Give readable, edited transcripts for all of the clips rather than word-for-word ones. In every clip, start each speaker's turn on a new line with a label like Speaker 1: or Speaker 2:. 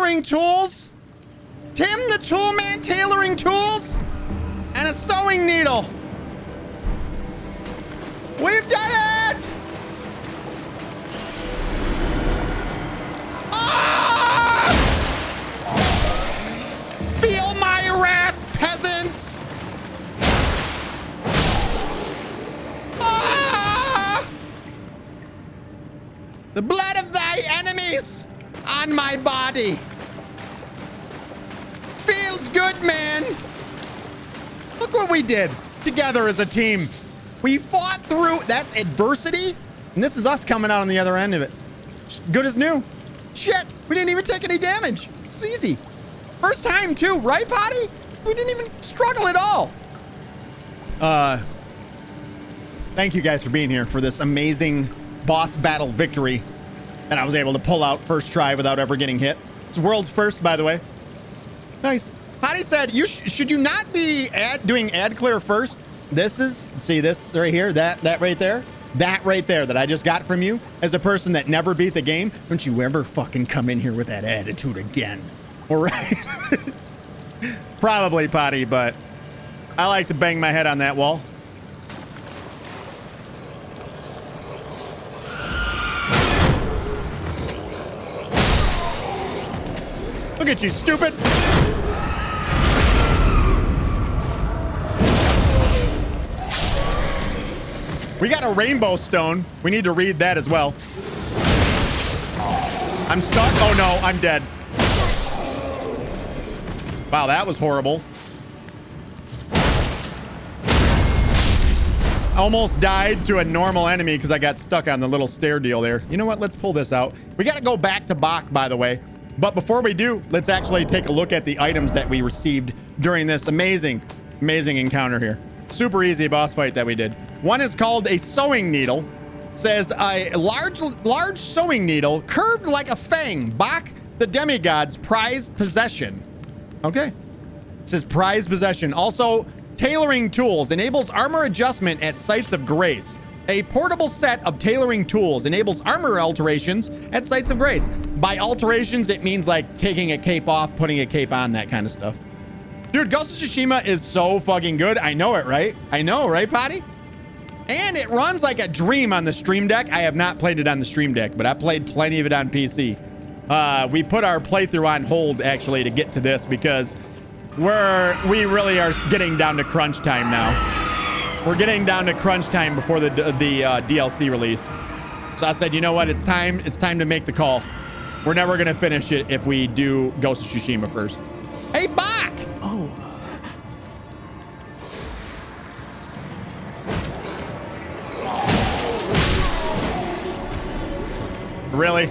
Speaker 1: tailoring tools. Tim the Toolman tailoring tools. And a sewing needle. We've done it! Ah! Feel my wrath, peasants! Ah! The blood of thy enemies on my body. Feels good, man. Look what we did together as a team. We fought through, that's adversity, and this is us coming out on the other end of it. Good as new. Shit, we didn't even take any damage. It's easy. First time too, right, Potty? We didn't even struggle at all. Thank you guys for being here for this amazing boss battle victory that I was able to pull out first try without ever getting hit. It's world's first, by the way. Nice. Potty said, should you not be doing ad clear first? This is, see this right here, that right there, that I just got from you as a person that never beat the game. Don't you ever fucking come in here with that attitude again. All right. Probably, Potty, but I like to bang my head on that wall. Look at you, stupid. We got a rainbow stone. We need to read that as well. I'm stuck. Oh no, I'm dead. Wow, that was horrible. Almost died to a normal enemy because I got stuck on the little stair deal there. You know what? Let's pull this out. We got to go back to Bach, by the way. But before we do, let's actually take a look at the items that we received during this amazing encounter here. Super easy boss fight that we did. One is called a sewing needle. Says a large sewing needle curved like a fang. Bach the demigods prized possession. Okay. It says prized possession. Also, tailoring tools enables armor adjustment at sites of grace. A portable set of tailoring tools enables armor alterations at sites of grace. By alterations, it means like taking a cape off, putting a cape on, that kind of stuff. Dude, Ghost of Tsushima is so fucking good. I know it, right? I know, right, Potty? And it runs like a dream on the Stream Deck. I have not played it on the Stream Deck, but I played plenty of it on PC. We put our playthrough on hold, actually, to get to this because we really are getting down to crunch time now. We're getting down to crunch time before the DLC release. So I said, you know what? It's time to make the call. We're never going to finish it if we do Ghost of Tsushima first. Hey, Bach!
Speaker 2: Oh.
Speaker 1: Really?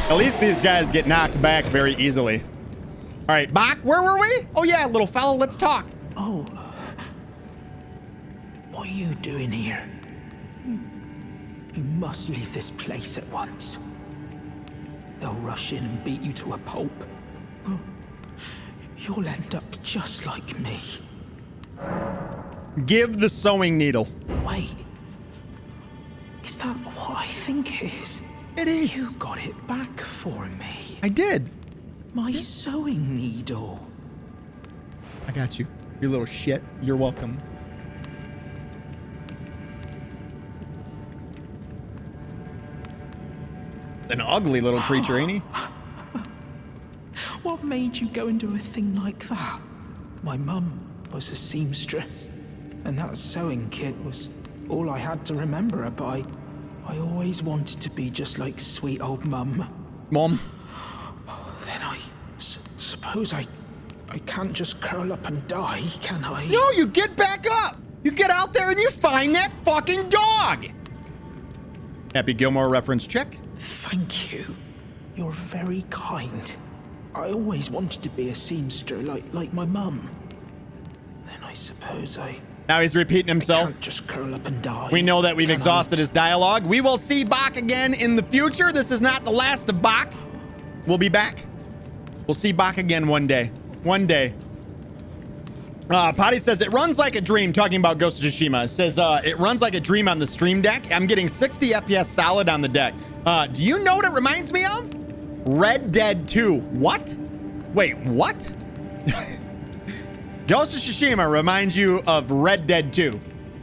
Speaker 1: At least these guys get knocked back very easily. All right, Bach, where were we? Oh yeah, little fella, let's talk.
Speaker 2: Oh. What are you doing here? You must leave this place at once. They'll rush in and beat you to a pulp. You'll end up just like me.
Speaker 1: Give the sewing needle.
Speaker 2: Wait. Is that what I think it is?
Speaker 1: It is.
Speaker 2: You got it back for me.
Speaker 1: I did.
Speaker 2: My sewing needle.
Speaker 1: I got you. You little shit. You're welcome. An ugly little creature, ain't he?
Speaker 2: What made you go and do a thing like that? My mum was a seamstress, and that sewing kit was all I had to remember her by. I always wanted to be just like sweet old Mum.
Speaker 1: Mom?
Speaker 2: Then I suppose I can't just curl up and die, can I?
Speaker 1: No, you get back up! You get out there and you find that fucking dog! Happy Gilmore reference check.
Speaker 2: Thank you. You're very kind. I always wanted to be a seamster like my mum. Then I suppose
Speaker 1: Now he's repeating himself.
Speaker 2: I can't just curl up and die.
Speaker 1: We know that we've exhausted his dialogue. We will see Bach again in the future. This is not the last of Bach. We'll be back. We'll see Bach again one day. One day. Potty says it runs like a dream, talking about Ghost of Tsushima. It says it runs like a dream on the stream deck. I'm getting 60 FPS solid on the deck. Do you know what it reminds me of? Red Dead 2. What? Wait, what? Ghost of Tsushima reminds you of Red Dead 2,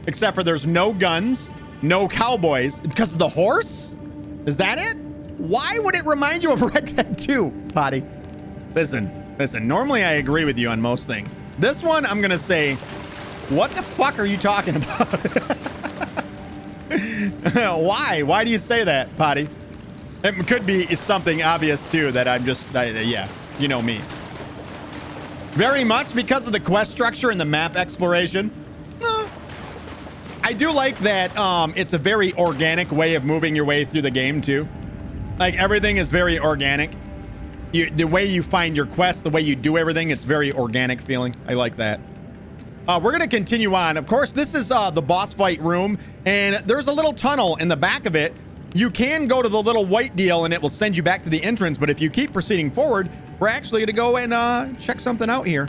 Speaker 1: except for there's no guns, no cowboys, because of the horse? Is that it? Why would it remind you of Red Dead 2, Potty? Listen, normally I agree with you on most things. This one, I'm gonna say, what the fuck are you talking about? Why? Why do you say that, Potty? It could be something obvious too that I'm just, yeah, you know me. Very much because of the quest structure and the map exploration. I do like that it's a very organic way of moving your way through the game too. Like everything is very organic. The way you find your quest, the way you do everything, it's very organic feeling. I like that. We're going to continue on. Of course, this is the boss fight room, and there's a little tunnel in the back of it. You can go to the little white deal, and it will send you back to the entrance, but if you keep proceeding forward, we're actually going to go and check something out here.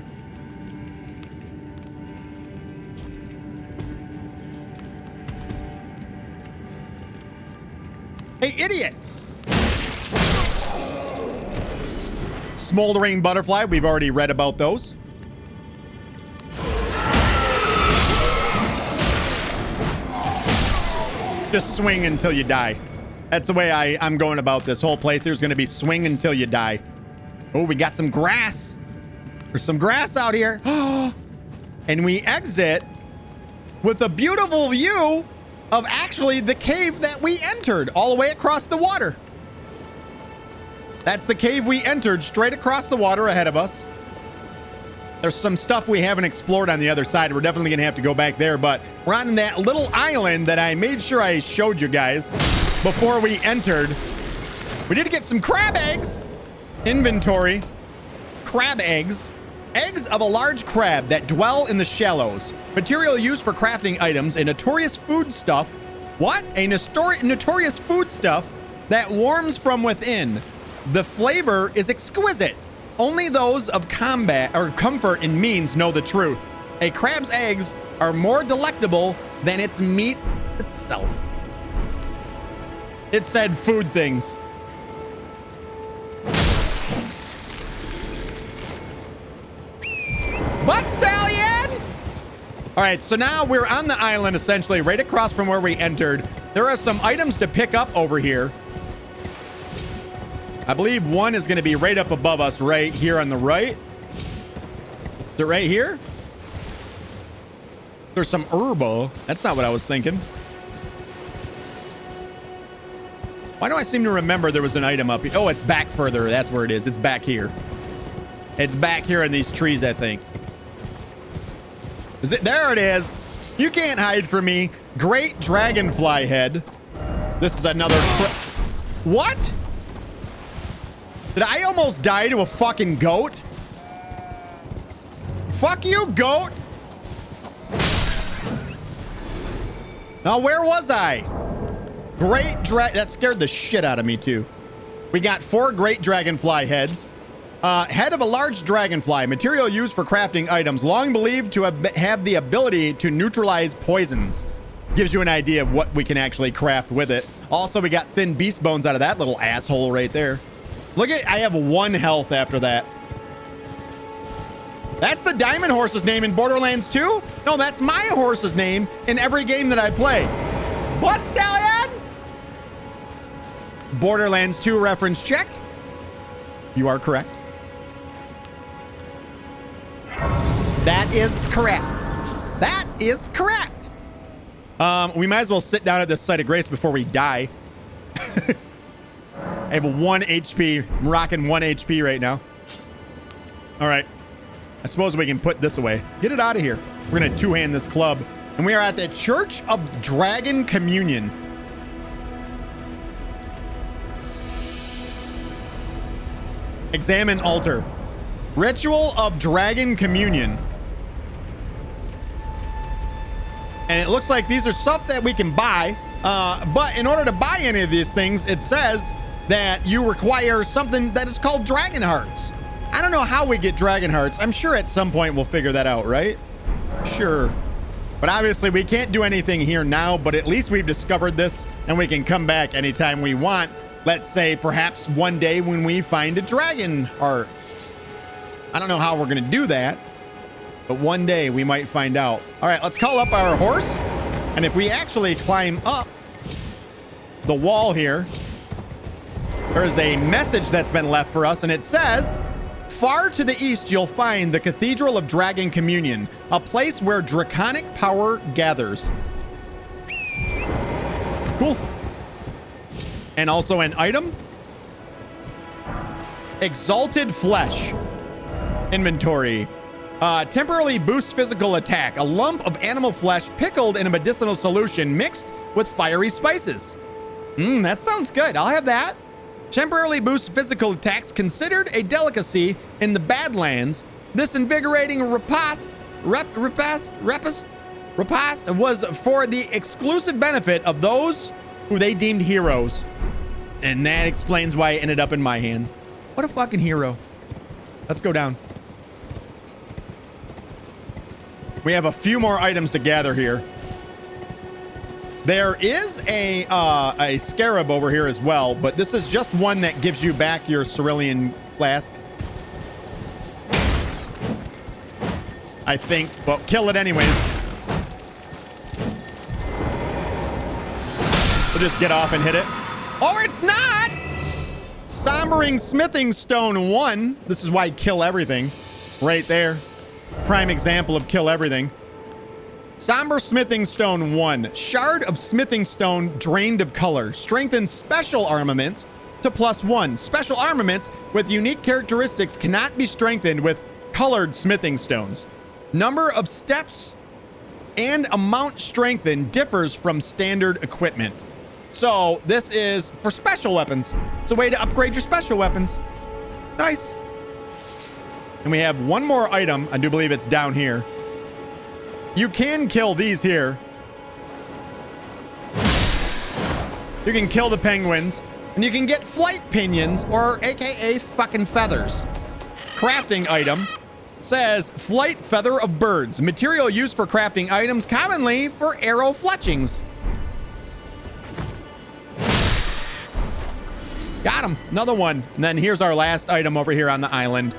Speaker 1: Hey, idiot! Smoldering butterfly. We've already read about those. Just swing until you die. That's the way I'm going about this whole playthrough. Is going to be swing until you die. Oh, we got some grass. There's some grass out here. And we exit with a beautiful view of actually the cave that we entered all the way across the water. That's the cave we entered straight across the water ahead of us. There's some stuff we haven't explored on the other side. We're definitely going to have to go back there, but we're on that little island that I made sure I showed you guys before we entered. We did get some crab eggs. Inventory. Crab eggs. Eggs of a large crab that dwell in the shallows. Material used for crafting items. A notorious foodstuff. What? A notorious foodstuff that warms from within. The flavor is exquisite. Only those of combat or comfort and means know the truth. A crab's eggs are more delectable than its meat itself. It said food things. Butt stallion! All right, so now we're on the island, essentially, right across from where we entered. There are some items to pick up over here. I believe one is going to be right up above us right here on the right. Is it right here? There's some herba. That's not what I was thinking. Why do I seem to remember there was an item up here? Oh, it's back further. That's where it is. It's back here. It's back here in these trees, I think. Is it? There it is. You can't hide from me. Great dragonfly head. This is another... What? Did I almost die to a fucking goat? Fuck you, goat. Now, where was I? Great that scared the shit out of me, too. We got 4 great dragonfly heads. Head of a large dragonfly. Material used for crafting items. Long believed to have the ability to neutralize poisons. Gives you an idea of what we can actually craft with it. Also, we got thin beast bones out of that little asshole right there. Look at, I have 1 health after that. That's the diamond horse's name in Borderlands 2? No, that's my horse's name in every game that I play. What, stallion? Borderlands 2 reference check. You are correct. That is correct. That is correct. We might as well sit down at this site of grace before we die. I have 1 HP. I'm rocking 1 HP right now. All right. I suppose we can put this away. Get it out of here. We're going to two-hand this club. And we are at the Church of Dragon Communion. Examine altar. Ritual of Dragon Communion. And it looks like these are stuff that we can buy. But in order to buy any of these things, it says that you require something that is called dragon hearts. I don't know how we get dragon hearts. I'm sure at some point we'll figure that out, right? Sure. But obviously we can't do anything here now, but at least we've discovered this and we can come back anytime we want. Let's say perhaps one day when we find a dragon heart. I don't know how we're going to do that, but one day we might find out. All right, let's call up our horse. And if we actually climb up the wall here, there's a message that's been left for us, and it says, far to the east, you'll find the Cathedral of Dragon Communion, a place where draconic power gathers. Cool. And also an item. Exalted Flesh. Inventory. Temporarily boosts physical attack. A lump of animal flesh pickled in a medicinal solution mixed with fiery spices. That sounds good. I'll have that. Temporarily boosts physical attacks, considered a delicacy in the Badlands. This invigorating repast was for the exclusive benefit of those who they deemed heroes. And that explains why it ended up in my hand. What a fucking hero. Let's go down. We have a few more items to gather here. There is a scarab over here as well, but this is just one that gives you back your cerulean flask. I think, but kill it anyways. We'll just get off and hit it. Or it's not! Sombering Smithing Stone 1. This is why kill everything. Right there. Prime example of kill everything. Somber Smithing Stone 1. Shard of Smithing Stone drained of color. Strengthens special armaments to +1. Special armaments with unique characteristics cannot be strengthened with colored smithing stones. Number of steps and amount strengthened differs from standard equipment. So this is for special weapons. It's a way to upgrade your special weapons. Nice. And we have one more item. I do believe it's down here. You can kill these here. You can kill the penguins, and you can get flight pinions, or AKA fucking feathers. Crafting item says flight feather of birds. Material used for crafting items, commonly for arrow fletchings. Got him. Another one. And then here's our last item over here on the island.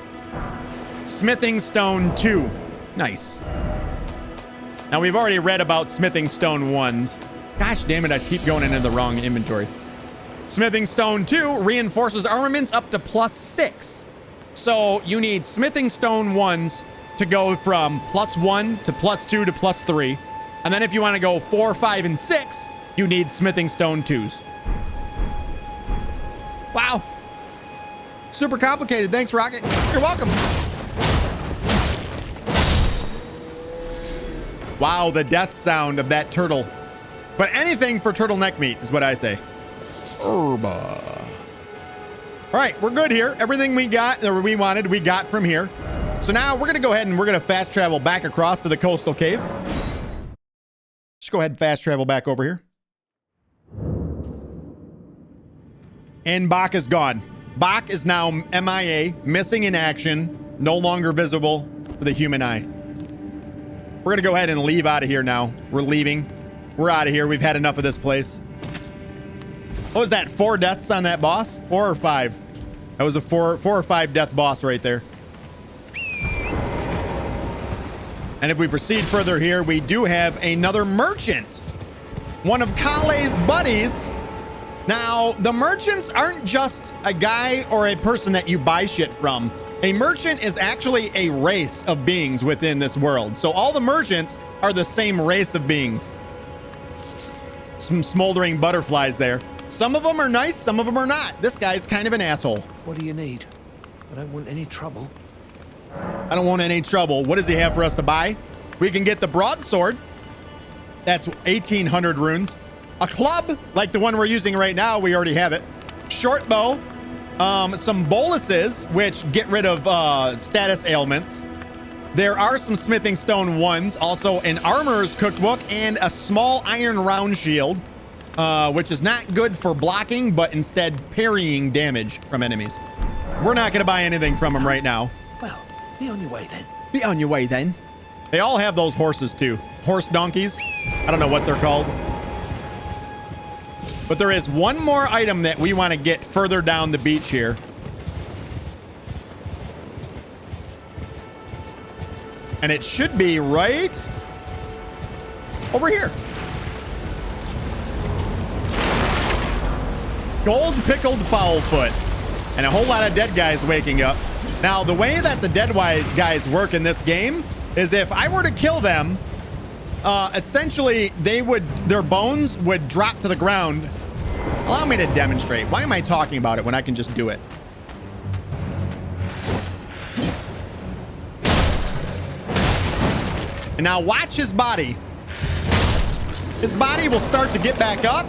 Speaker 1: Smithing Stone 2. Nice. Now, we've already read about Smithing Stone 1s. Gosh damn it, I keep going into the wrong inventory. Smithing Stone 2 reinforces armaments up to +6. So you need Smithing Stone 1s to go from +1 to +2 to +3. And then if you want to go 4, 5, and 6, you need Smithing Stone 2s. Wow. Super complicated. Thanks, Rocket. You're welcome. Wow, the death sound of that turtle. But anything for turtleneck meat is what I say. Herba. All right, we're good here. Everything we got, or we wanted, we got from here. So now we're going to go ahead and we're going to fast travel back across to the coastal cave. Just go ahead and fast travel back over here. And Bach is gone. Bach is now MIA, missing in action, no longer visible for the human eye. We're going to go ahead and leave out of here now. We're leaving. We're out of here. We've had enough of this place. What was that? 4 deaths on that boss? 4 or 5? That was a 4 or 5 death boss right there. And if we proceed further here, we do have another merchant. One of Kale's buddies. Now, the merchants aren't just a guy or a person that you buy shit from. A merchant is actually a race of beings within this world. So all the merchants are the same race of beings. Some smoldering butterflies there. Some of them are nice, some of them are not. This guy's kind of an asshole.
Speaker 3: What do you need? I don't want any trouble.
Speaker 1: I don't want any trouble. What does he have for us to buy? We can get the broadsword. That's 1,800 runes. A club, like the one we're using right now. We already have it. Short bow. Some boluses, which get rid of status ailments. There are some smithing stone 1s, also an armorer's cookbook, and a small iron round shield, which is not good for blocking, but instead parrying damage from enemies. We're not going to buy anything from him right now.
Speaker 3: Well, be on your way then.
Speaker 1: Be on your way then. They all have those horses too. Horse donkeys. I don't know what they're called. But there is one more item that we want to get further down the beach here. And it should be right over here. Gold pickled foul foot. And a whole lot of dead guys waking up. Now, the way that the dead guys work in this game is if I were to kill them, essentially their bones would drop to the ground. Allow me to demonstrate. Why am I talking about it when I can just do it? And now watch his body. His body will start to get back up.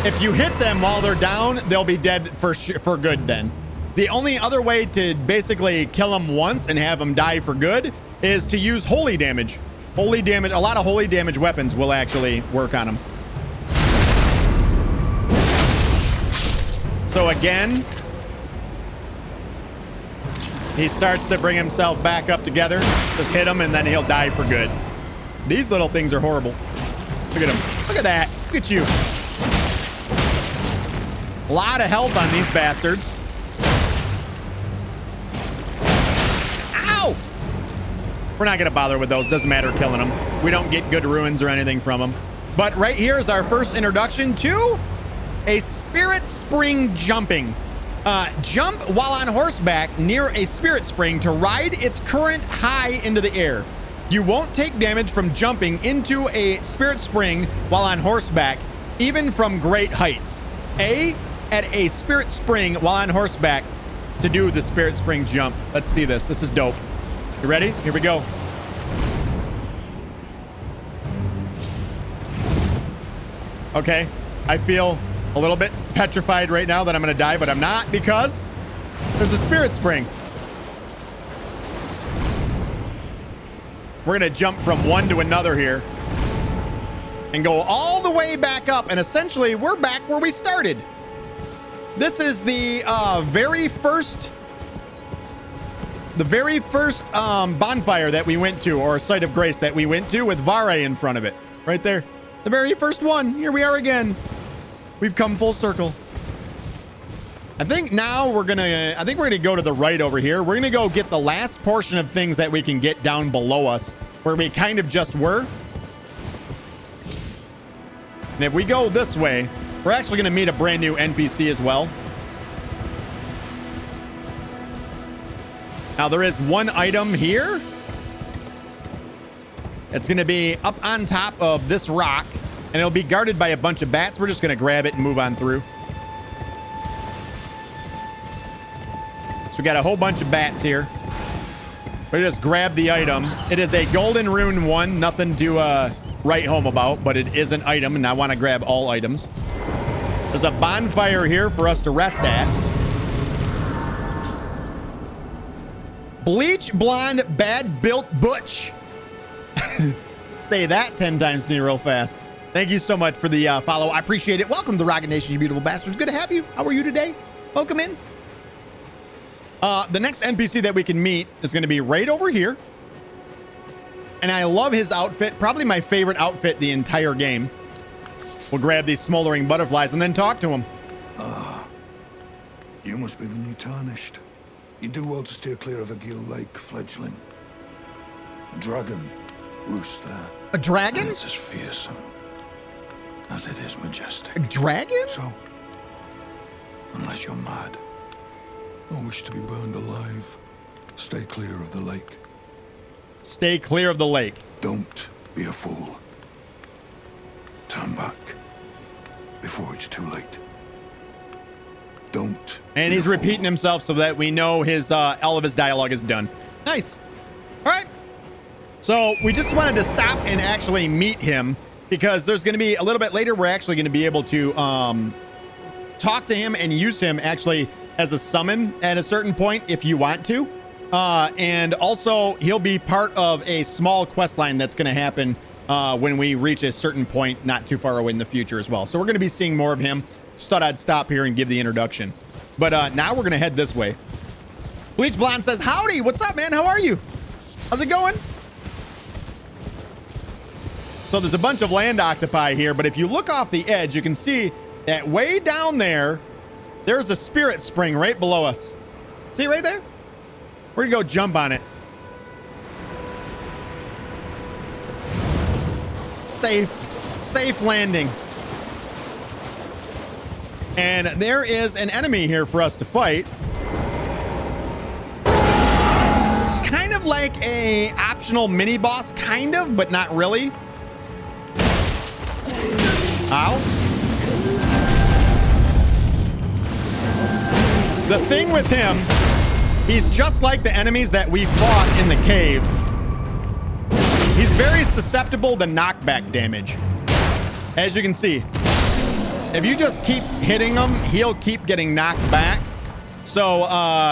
Speaker 1: If you hit them while they're down, they'll be dead for good then. The only other way to basically kill them once and have them die for good is to use holy damage. Holy damage, a lot of holy damage weapons will actually work on them. So again, he starts to bring himself back up together. Just hit him and then he'll die for good. These little things are horrible. Look at him. Look at that. Look at you. A lot of health on these bastards. Ow! We're not going to bother with those. Doesn't matter killing them. We don't get good ruins or anything from them. But right here is our first introduction to a spirit spring jumping. Jump while on horseback near a spirit spring to ride its current high into the air. You won't take damage from jumping into a spirit spring while on horseback, even from great heights. At a spirit spring while on horseback to do the spirit spring jump. Let's see this. This is dope. You ready? Here we go. Okay. I feel a little bit petrified right now that I'm going to die, but I'm not because there's a spirit spring. We're going to jump from one to another here and go all the way back up. And essentially, we're back where we started. This is the very first bonfire that we went to, or site of grace that we went to with Vare in front of it. Right there. The very first one. Here we are again. We've come full circle. I think now we're gonna go to the right over here. We're gonna go get the last portion of things that we can get down below us, where we kind of just were. And if we go this way, we're actually gonna meet a brand new NPC as well. Now there is one item here. It's gonna be up on top of this rock, and it'll be guarded by a bunch of bats. We're just gonna grab it and move on through. So we got a whole bunch of bats here. We just grab the item. It is a golden rune one. Nothing to write home about, but it is an item, and I want to grab all items. There's a bonfire here for us to rest at. Bleach blonde bad built butch. Say that 10 times to me real fast. Thank you so much for the follow. I appreciate it. Welcome to Rocket Nation, you beautiful bastards. Good to have you. How are you today? Welcome in. The next NPC that we can meet is going to be right over here. And I love his outfit. Probably my favorite outfit the entire game. We'll grab these smoldering butterflies and then talk to him.
Speaker 4: Ah, you must be the new Tarnished. You do well to steer clear of a gill lake fledgling. A dragon roosts there.
Speaker 1: A dragon?
Speaker 4: And it's as fearsome as it is majestic.
Speaker 1: A dragon?
Speaker 4: So, unless you're mad or wish to be burned alive, stay clear of the lake.
Speaker 1: Stay clear of the lake.
Speaker 4: Don't be a fool. Turn back before it's too late. Don't.
Speaker 1: And he's repeating himself so that we know his all of his dialogue is done. Nice. All right. So we just wanted to stop and actually meet him because there's going to be a little bit later. We're actually going to be able to talk to him and use him actually as a summon at a certain point if you want to. And also he'll be part of a small quest line that's going to happen when we reach a certain point not too far away in the future as well. So we're going to be seeing more of him. Just thought I'd stop here and give the introduction. But now we're going to head this way. Bleach Blonde says, howdy, what's up, man? How are you? How's it going? So there's a bunch of land octopi here, but if you look off the edge, you can see that way down there, there's a spirit spring right below us. See it right there? We're gonna go jump on it. Safe landing. And there is an enemy here for us to fight. It's kind of like a optional mini boss, kind of, but not really. Ow. The thing with him, he's just like the enemies that we fought in the cave. He's very susceptible to knockback damage. As you can see, if you just keep hitting him, he'll keep getting knocked back. So,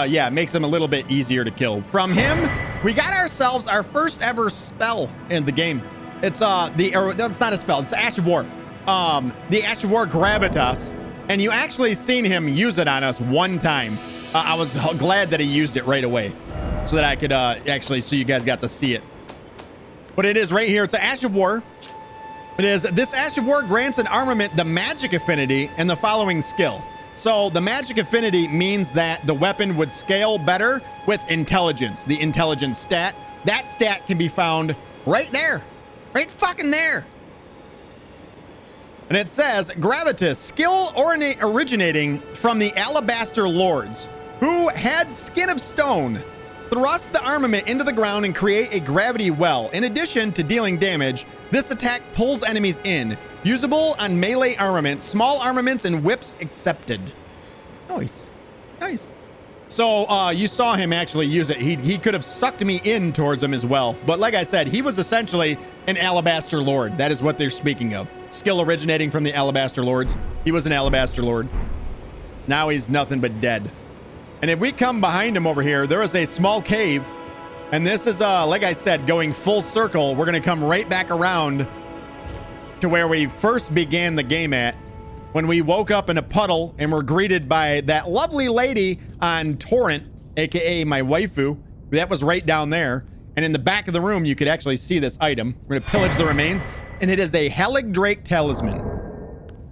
Speaker 1: yeah, it makes him a little bit easier to kill. From him, we got ourselves our first ever spell in the game. It's no, it's not a spell. It's the Ash of War. The Ash of War Gravitas. And you actually seen him use it on us one time. I was glad that he used it right away so that I could actually, so you guys got to see it. But it is right here. It's an Ash of War. It is, this Ash of War grants an armament the magic affinity and the following skill. So the magic affinity means that the weapon would scale better with intelligence, the intelligence stat. That stat can be found right there, right fucking there. And it says, Gravitas, skill originating from the Alabaster Lords, who had skin of stone. Thrust the armament into the ground and create a gravity well. In addition to dealing damage, this attack pulls enemies in. Usable on melee armaments, small armaments, and whips accepted. Nice. Nice. So you saw him actually use it. He could have sucked me in towards him as well. But like I said, he was essentially an Alabaster Lord. That is what they're speaking of. Skill originating from the Alabaster Lords. He was an Alabaster Lord. Now he's nothing but dead. And if we come behind him over here, there is a small cave. And this is, like I said, going full circle. We're going to come right back around to where we first began the game at. When we woke up in a puddle and were greeted by that lovely lady on Torrent, aka my waifu. That was right down there. And in the back of the room, you could actually see this item. We're going to pillage the remains. And it is a Helig Drake talisman.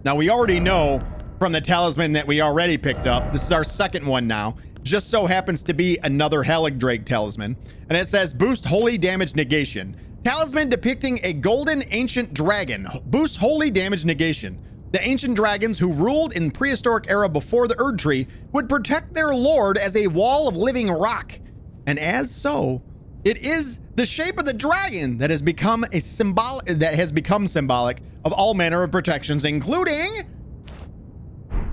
Speaker 1: Now, we already know from the talisman that we already picked up. This is our second one now. Just so happens to be another Helig Drake talisman. And it says boost holy damage negation. Talisman depicting a golden ancient dragon. Boosts holy damage negation. The ancient dragons who ruled in prehistoric era before the Erdtree would protect their lord as a wall of living rock. And as so, it is the shape of the dragon that has become symbolic of all manner of protections, including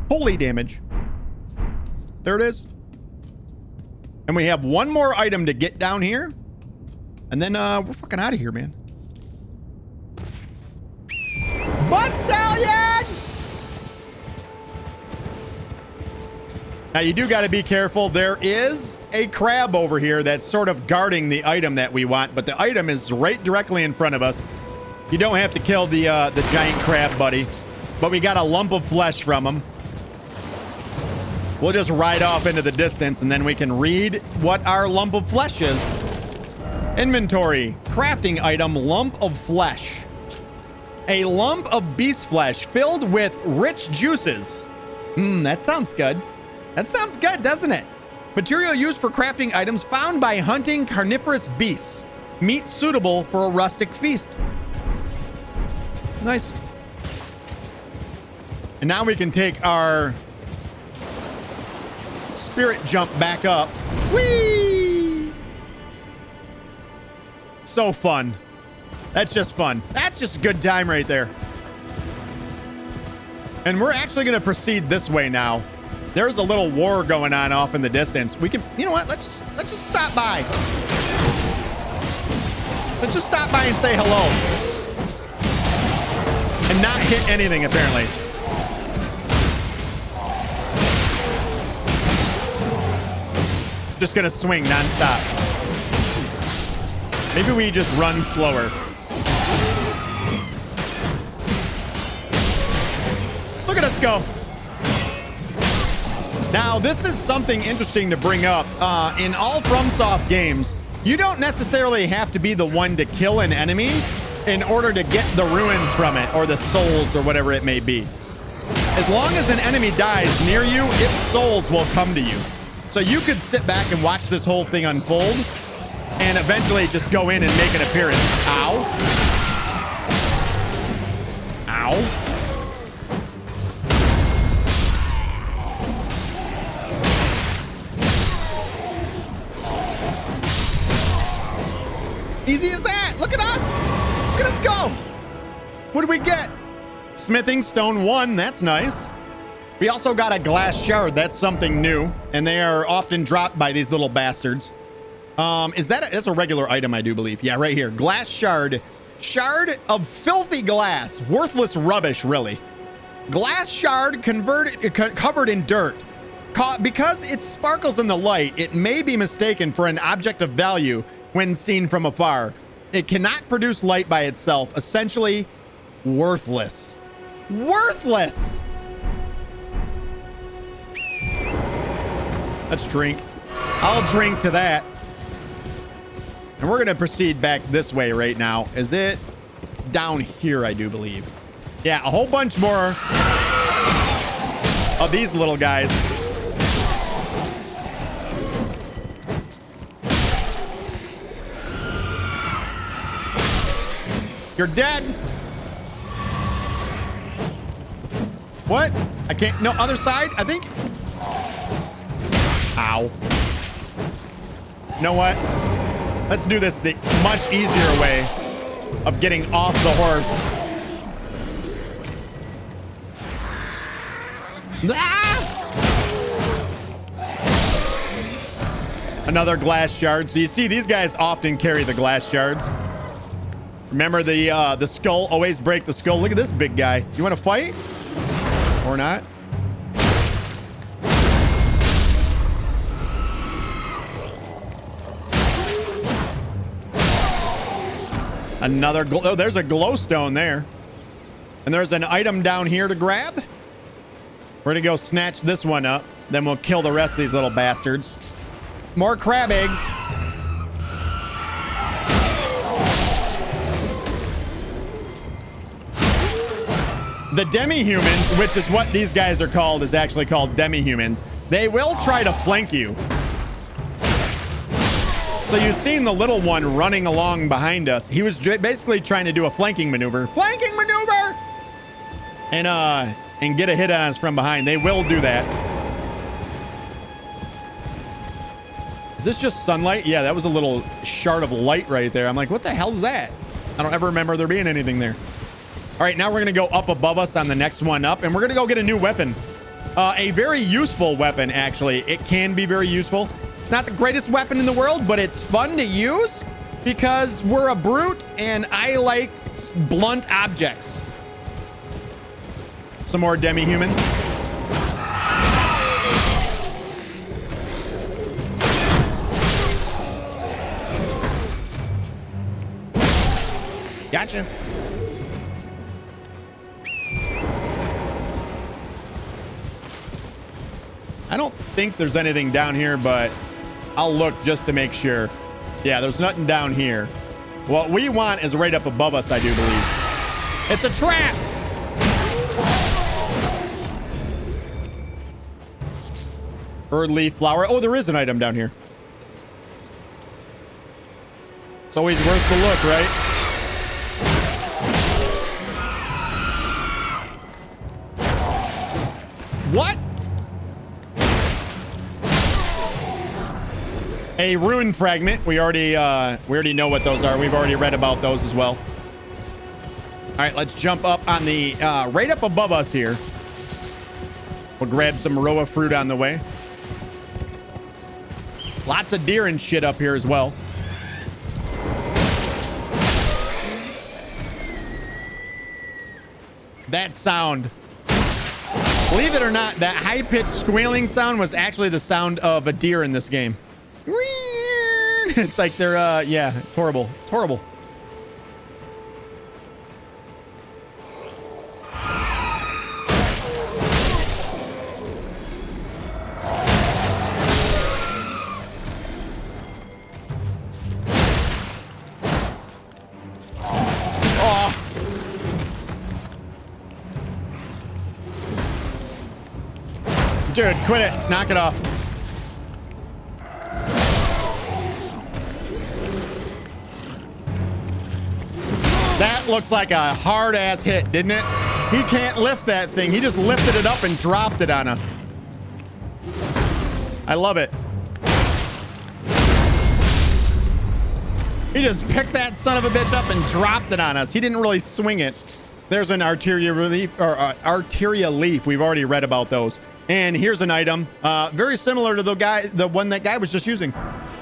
Speaker 1: holy damage. There it is. And we have one more item to get down here. And then we're fucking out of here, man. Butt Stallion! Now you do got to be careful. There is a crab over here that's sort of guarding the item that we want, but the item is right directly in front of us. You don't have to kill the giant crab, buddy. But we got a lump of flesh from him. We'll just ride off into the distance and then we can read what our lump of flesh is. Inventory. Crafting item, lump of flesh. A lump of beast flesh filled with rich juices. That sounds good. That sounds good, doesn't it? Material used for crafting items found by hunting carnivorous beasts. Meat suitable for a rustic feast. Nice. And now we can take our spirit jump back up. Whee! So fun. That's just fun. That's just a good time right there. And we're actually going to proceed this way now. There's a little war going on off in the distance. We can, you know what? Let's just stop by. Let's just stop by and say hello. And not hit anything, apparently. Just gonna swing nonstop. Maybe we just run slower. Look at us go. Now, this is something interesting to bring up. In all FromSoft games, you don't necessarily have to be the one to kill an enemy. in order to get the ruins from it, or the souls, or whatever it may be. As long as an enemy dies near you, its souls will come to you. So you could sit back and watch this whole thing unfold and eventually just go in and make an appearance. Ow. Ow. Easy as that. Look at us. Look at us go. What do we get? Smithing stone 1. That's nice. We also got a glass shard. That's something new. And they are often dropped by these little bastards. That's a regular item, I do believe. Yeah, right here. Glass shard. Shard of filthy glass. Worthless rubbish, really. Glass shard covered in dirt. Because it sparkles in the light, it may be mistaken for an object of value when seen from afar. It cannot produce light by itself. Essentially, worthless. Worthless! Let's drink. I'll drink to that. And we're going to proceed back this way right now. Is it? It's down here, I do believe. Yeah, a whole bunch more of these little guys. You're dead. What? I can't. No, other side, I think. Ow. You know what? Let's do this the much easier way of getting off the horse. Ah! Another glass shard. So you see, these guys often carry the glass shards. Remember the skull, always break the skull. Look at this big guy. You want to fight? Or not? Another glow. Oh, there's a glowstone there. And there's an item down here to grab. We're going to go snatch this one up. Then we'll kill the rest of these little bastards. More crab eggs. The demi-humans, which is what these guys are called, is actually called demi-humans. They will try to flank you. So you've seen the little one running along behind us. He was basically trying to do a flanking maneuver. Flanking maneuver! And get a hit on us from behind. They will do that. Is this just sunlight? Yeah, that was a little shard of light right there. I'm like, what the hell is that? I don't ever remember there being anything there. All right, now we're going to go up above us on the next one up, and we're going to go get a new weapon. A very useful weapon, actually. It can be very useful. It's not the greatest weapon in the world, but it's fun to use because we're a brute, and I like blunt objects. Some more demi-humans. Gotcha. I don't think there's anything down here, but I'll look just to make sure. Yeah, there's nothing down here. What we want is right up above us, I do believe. It's a trap! Bird leaf flower. Oh, there is an item down here. It's always worth the look, right? What? A rune fragment. We already know what those are. We've already read about those as well. All right, let's jump up on the right up above us here. We'll grab some Roa fruit on the way. Lots of deer and shit up here as well. That sound. Believe it or not, that high-pitched squealing sound was actually the sound of a deer in this game. It's like they're, yeah, it's horrible. It's horrible. Dude, quit it. Knock it off. That looks like a hard-ass hit, didn't it? He can't lift that thing. He just lifted it up and dropped it on us. I love it. He just picked that son of a bitch up and dropped it on us. He didn't really swing it. There's an arteria leaf, or arteria leaf. We've already read about those. And here's an item very similar to the one that guy was just using.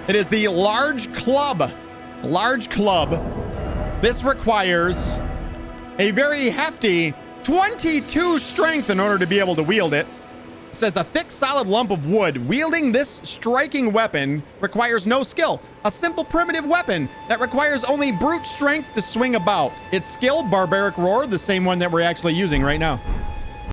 Speaker 1: It is the large club. Large club. This requires a very hefty 22 strength in order to be able to wield it. It says a thick, solid lump of wood. Wielding this striking weapon requires no skill. A simple, primitive weapon that requires only brute strength to swing about. Its skill, Barbaric Roar, the same one that we're actually using right now.